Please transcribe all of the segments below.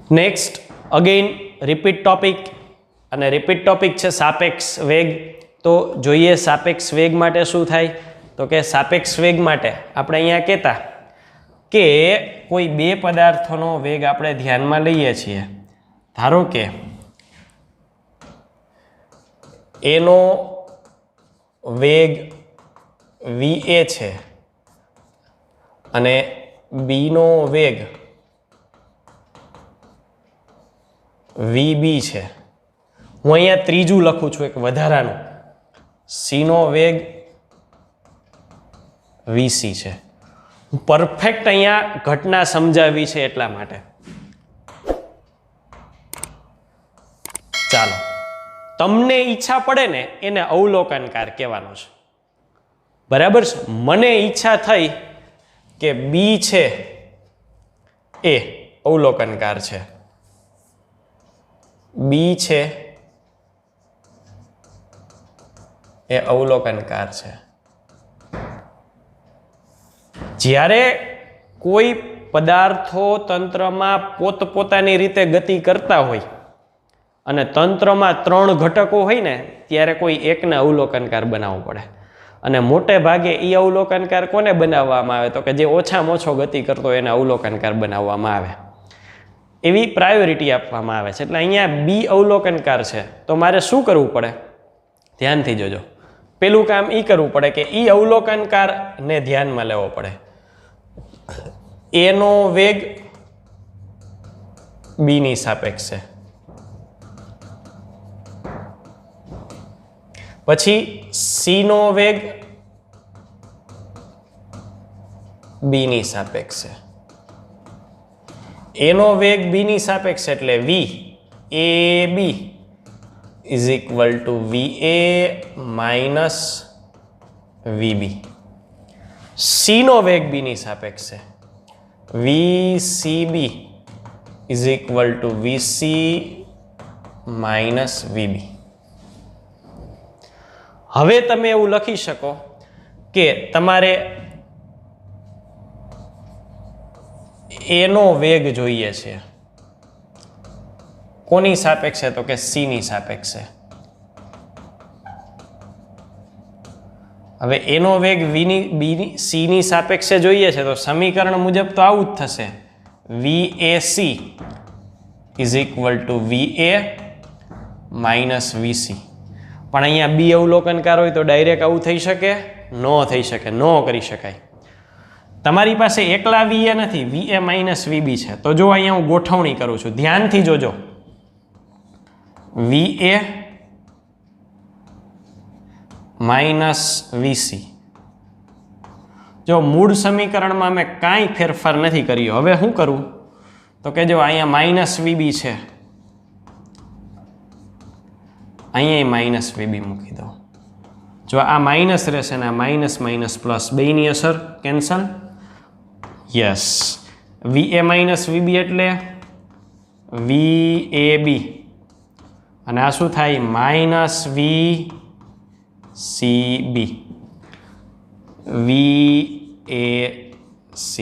Next again repeat topic, અને repeat topic છે સાપેક્ષ વેગ. તો જોઈએ સાપેક્ષ વેગ માટે શું થાય. તો કે સાપેક્ષ વેગ માટે આપણે અહીંયા કહેતા કે કોઈ બે પદાર્થોનો વેગ આપણે ધ્યાનમાં લઈએ છીએ. ધારો કે એનો વેગ va છે અને બીનો વેગ vb છે. હું અહીંયા ત્રીજું લખું છું એક વધારાનું, સીનો વેગ vc છે. હું પરફેક્ટ અહીંયા ઘટના સમજાવી છે એટલા માટે. ચાલો, તમને ઈચ્છા પડે ને એને અવલોકનકાર કહેવાનો છે. બરાબર છે. મને ઈચ્છા થઈ કે બી છે એ અવલોકનકાર છે, બી છે એ અવલોકનકાર છે. જ્યારે કોઈ પદાર્થો તંત્રમાં પોતપોતાની રીતે ગતિ કરતા હોય અને તંત્રમાં 3 ઘટકો હોય ને ત્યારે કોઈ એકને અવલોકનકાર બનાવવો પડે. અને મોટે ભાગે એ અવલોકનકાર કોને બનાવવામાં આવે? તો કે જે ઓછામાં ઓછો ગતિ કરતો એને અવલોકનકાર બનાવવામાં આવે. એવી પ્રાયોરિટી આપવામાં આવે છે. એટલે અહીંયા બી અવલોકનકાર છે તો મારે શું કરવું પડે? ધ્યાનથી જોજો. પેલું કામ એ કરવું પડે કે એ અવલોકનકારને ધ્યાનમાં લેવો પડે. એનો વેગ બીની સાપેક્ષ છે, પછી સીનો વેગ બીની સાપેક્ષ છે, એનો વેગ બીની સાપેક્ષ એટલે v a b is equal to va minus vb. સીનો વેગ બીની સાપેક્ષ છે, vcb is equal to vc minus vb. હવે તમે એવું લખી શકો કે તમારે એનો વેગ જોઈએ છે. કોની સાપેક્ષે? તો કે સીની સાપેક્ષે. હવે એનો વેગ સીની સાપેક્ષે જોઈએ છે તો સમીકરણ મુજબ તો આવું જ થશે, vac is equal to va minus vc. પણ અહીંયા બી અવલોકનકાર હોય તો ડાયરેક્ટ આવું થઈ શકે? ન થઈ શકે, ન કરી શકાય. તમારી પાસે એકલા va નથી, va minus vb છે. તો જો અહીંયા હું ગોઠવણી કરું છું, ધ્યાનથી જોજો. va minus vc. જો મૂળ સમીકરણમાં મેં કાંઈ ફેરફાર નથી કર્યો. હવે શું કરું? તો કે જો અહીંયા માઇનસ vb છે, અહીંયા માઇનસ vb મૂકી દો. જો આ માઇનસ રહેશે ને આ માઇનસ માઇનસ પ્લસ બેયની અસર cancel. Yes, va minus vb એટલે vab અને આ શું થાય? Minus vcb vac.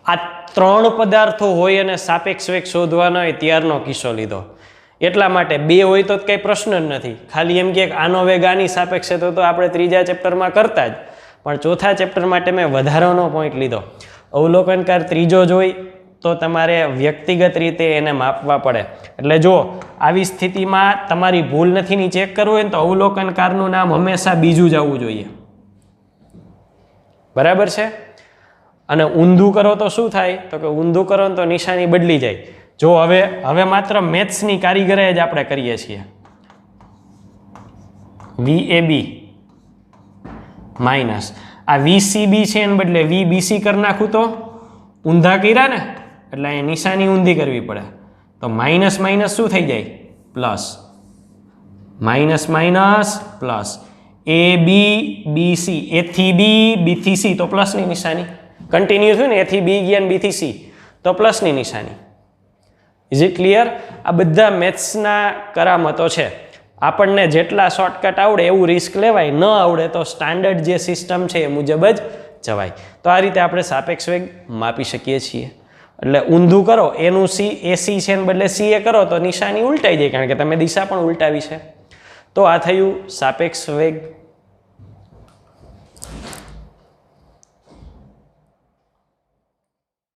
આ 3 પદાર્થો હોય અને સાપેક્ષ વેગ શોધવાનો હોય ત્યારનો કિસ્સો લીધો. એટલા માટે 2 હોય તો કંઈ પ્રશ્ન જ નથી. ખાલી એમ કે આનો વેગ આની સાપેક્ષે તો આપણે ત્રીજા ચેપ્ટરમાં કરતા જ, પણ ચોથા ચેપ્ટર માટે મેં વધારાનો પોઈન્ટ લીધો. અવલોકનકાર ત્રીજો જ હોય તો તમારે વ્યક્તિગત રીતે એને માપવા પડે. એટલે જો આવી સ્થિતિમાં તમારી ભૂલ નથી ની ચેક કરવું હોય ને તો અવલોકનકારનું નામ હંમેશા બીજું જ આવવું જોઈએ. બરાબર છે? અને ઊંધું કરો તો શું થાય? તો કે ઊંધું કરો ને તો નિશાની બદલી જાય. જો હવે માત્ર મેથ્સની કારીગરી જ આપણે કરીએ છીએ. VAB માઇનસ આ VCB છે એને બદલે VBC કરી નાખું તો ઊંધા કર્યા ને એટલે અહીં નિશાની ઊંધી કરવી પડે. તો માઇનસ માઇનસ શું થઈ જાય? Plus. Minus minus plus. AB BC, A થી B B થી C તો પ્લસની નિશાની. કન્ટિન્યુ થયું ને, A થી B ગયા B થી C તો પ્લસની નિશાની. Is it clear? આ બધા મેથ્સના કરામતો છે. આપણને જેટલા શોર્ટકટ આવડે એવું રિસ્ક લેવાય, ન આવડે તો સ્ટાન્ડર્ડ જે સિસ્ટમ છે એ મુજબ જ જવાય. તો આ રીતે આપણે સાપેક્ષ વેગ માપી શકીએ છીએ. એટલે ઊંધું કરો એનું એસી છે ને બદલે સીએ કરો તો નિશાની ઉલટાઈ જાય, કારણ કે તમે દિશા પણ ઉલટાવી છે. તો આ થયું સાપેક્ષ વેગ